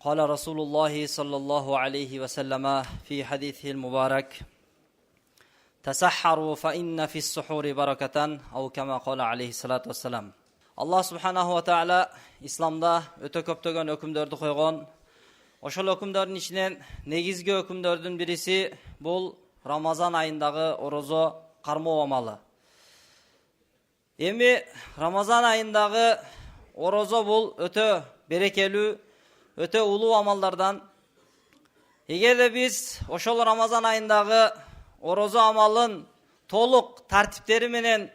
قال رسول الله صلى الله عليه وسلم في حديثه المبارك تسحروا فإن في السحور بركة أو كما قال عليه الصلاة والسلام. Allah subhanahu wa ta'ala İslamda öte köptögön hükümdörді koygon. Oşol hükümdörün içinden negizgi hükümdördün birisi bul Ramazan ayındağı orozo karma amalı. Emi Ramazan ayındağı orozo bul öte berekeli, öte ulu amallardan. Eğer de biz oşol Ramazan ayındağı orozo amalın toluk tartipleri menen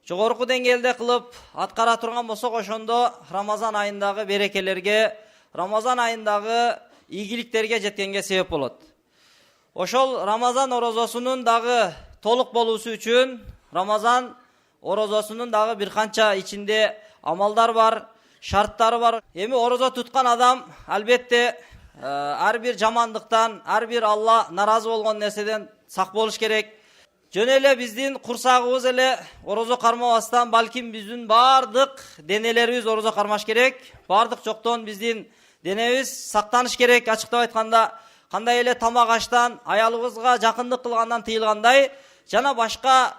jogorku dengelde kılıp atkara turgan bolsok oşondo Ramazan ayındağı berekelerge, Ramazan ayındağı iyiliklerge jetkenge sebep bolot. Oşol Ramazan orozosunun dağı toluk bolusu üçün Ramazan orozosunun dağı bir kança içinde amaldar var, şartları var. Emi orozo tutkan adam elbette her bir jamandıktan, her bir Allah narazı bolgon nerseden sak boluş gerek. Jön ele bizdin kursagыбыз ele orozo karmabастан balkim bizdin bardık denelerimiz orozo karmaş gerek. Bardık jokton bizdin denemiz saktaniş gerek. Açıkta aytkanda kандай ele tamak açtan, ayalыбызга jakındık kılgandan tıyılgандай jana başka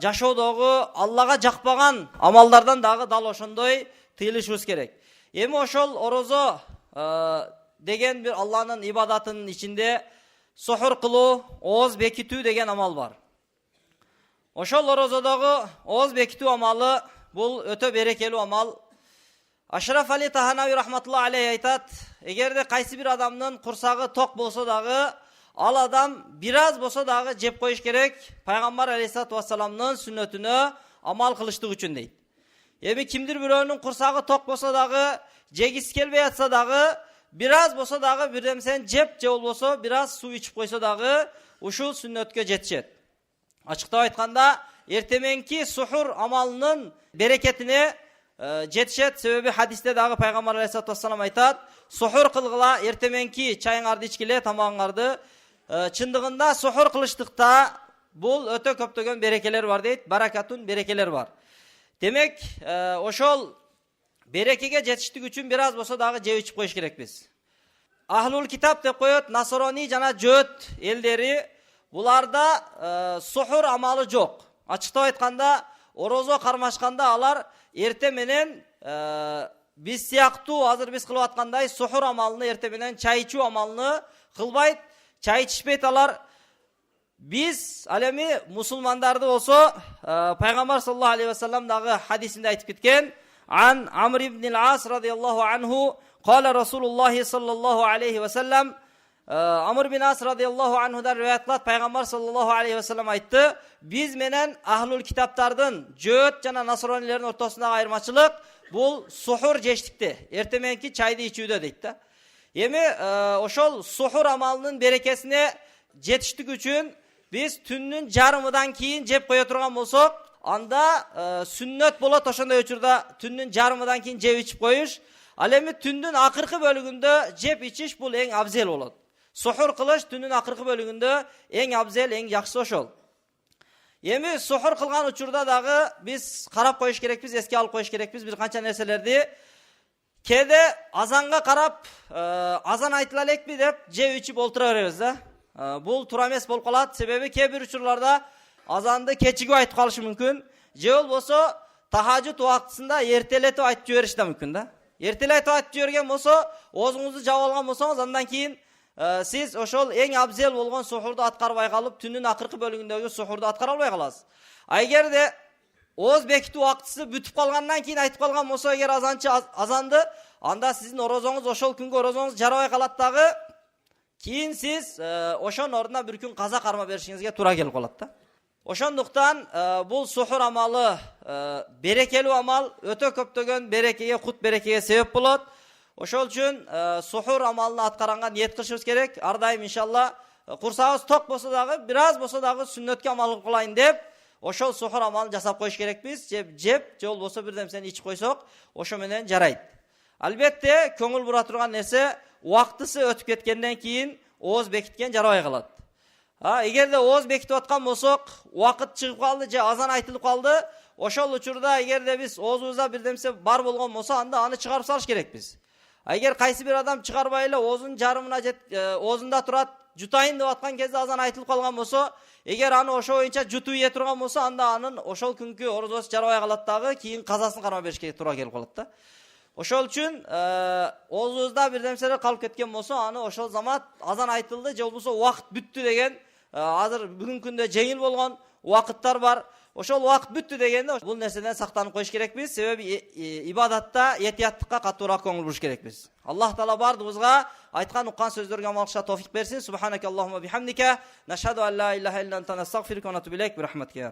жашоодогу Аллага жакпаган амалдардан дагы дал ошондой тыйылышыбыз керек. Эми ошол орозо деген бир Алланын ибадатынын ичинде сухур кылуу, ооз бекитүү деген амал бар. Ошол орозодогу ооз бекитүү амалы бул өтө берекелүү амал. Ашраф Али Таханави рахматуллахи алейхи айтат, эгерде кайсы бир адамдын курсагы ток болсо дагы ал адам biraz болсо дагы жеп коюш керек. Пайгамбар алейхиссалату вассаламдын сүннөтүнө амал кылыштык үчүн дейт. Эми кимдир бирөөнүн курсагы ток болсо дагы, жегиси келбей атса дагы, biraz болсо дагы бир нерсени жеп же болбосо biraz суу ичип койсо дагы ушул сүннөткө жетишет. Ачыктап айтканда, эртеменки сухур амалынын берекетине жетишет. Себеби хадисте дагы Пайгамбар алейхиссалату вассалам айтат, сухур кылгыла, эртеменки чайыңарды ичкиле, тамагыңарды. Чындыгында сухур кылыштыкта бул өтө көптөгөн берекелер бар дейт, баракатун берекелер бар. Демек, ошол берекеге жетиштик үчүн biraz болсо дагы жеп ичип коюш керекпиз. Ахлул китап деп коет, насорони жана жөөт элдери, буларда сухур амалы жок. Ачыктап айтканда, орозо кармашканда алар эрте менен биз сыяктуу азыр биз кылып аткандай сухур амалыны эрте менен чай ичүү амалыны кылбайт, чай ичишпейт алар. Биз ал эми мусулмандарды болсо Пайгамбар саллаллаху алейхи ва саллям дагы хадисинде айтып кеткен, عن عمرو بن العاص رضي الله عنه قال رسول الله صلى الله عليه وسلم Amr bin As radıyallahu anhu'dan rivayet kılat, Peygamber sallallahu aleyhi ve sellem aytты, biz menen ahlul kitaptardın jööt jana nasronilerin ortasındagı ayırmaçılık bul suhur jeştikte, ertemenki çaydı içүүdө deyt da. Emi oşol suhur amalının berekesine jetiştik üçün biz түндүн жарымыдан кийин жеп кое турган болсок, анда сүннөт болот. Ошондой учурда түндүн жарымыдан кийин жеп ичип коюш. Ал эми түндүн акыркы бөлүгүндө жеп ичиш бул эң абзел болот. Сухур кылыш түндүн акыркы бөлүгүндө эң абзел, эң жакшысы ошол. Эми сухур кылган учурда дагы биз карап коюш керекпиз, эске алып коюш керекпиз бир канча нерселерди. Кээде азанга карап, азан айтыла элекпи деп жеп ичип олтура беребиз да. Бул туура эмес болуп калат. Себеби кээ бир учурларда азанды кечиге айтып калышы мүмкүн. Же болбосо тахажжуд убактысында эртелетип айтып жибериши да мүмкүн да. Эртелетип айтып жиберген болсо, оозуңузду жаап алган болсоңуз, андан кийин сиз ошол эң абзел болгон сухурду аткарбай калып, түндүн акыркы бөлүгүндөгү сухурду аткара албай каласыз. Эгерде ооз бекитүү убактысы бүтүп калгандан кийин айтып калган болсо, эгер азанчы азанды, анда сиздин орозоңуз ошол күнгө орозоңуз жарабай калат дагы. Кийин сиз ошонун ордуна бир күн каза карма беришиңизге туура келип калат да. Ошондуктан бул сухур амалы берекелүү амал, өтө көптөгөн берекеге, кут берекеге себеп болот. Ошол үчүн сухур амалын аткаранга ниет кылышыбыз керек. Ар дайым иншалла курсагыбыз ток болсо дагы, biraz болсо дагы сүннөткө амал кылайын деп, ошол сухур амалын жасап коюш керекпиз. Жеп, же болбосо бир нерсени ичип койсок, ошо менен жарайт. Албетте, көңүл бура турган нерсе, убактысы өтүп кеткенден кийин ооз бекиткен жарабай калат. Эгерде ооз бекитип аткан болсок, убакыт чыгып калды же азан айтылып калды, ошол учурда эгерде биз оозубузда бир нерсе бар болгон болсо, анда аны чыгарып салыш керекпиз. Эгер кайсы бир адам чыгарбай эле оозунун жарымына оозунда турат, жутайын деп аткан кезде азан айтылып калган болсо, эгер аны ошо боюнча жутуп ие турган болсо, анда анын ошол күнкү орозосу жарабай калат дагы, кийин казасын кармап беришке туура келип калат да. Ошол үчүн оозубузда бир нерселер калып кеткен болсо, аны ошол замат азан айтылды же болбосо убакыт бүттү деген, азыр бүгүнкү күндө жеңил болгон убакыттар бар. Ошол убакыт бүттү дегенде бул нерседен сактанып коюш керекпиз. Себеби ибадатта этияттыкка катуураак көңүл буруш керекпиз. Аллах таала бардыгыбызга айткан уккан сөздөргө амал кылышка товфик берсин. Субханакаллахумма бихамдика, нашхаду ан ла илаха илля анта, настагфирука ва натубу илейк, би рахматика.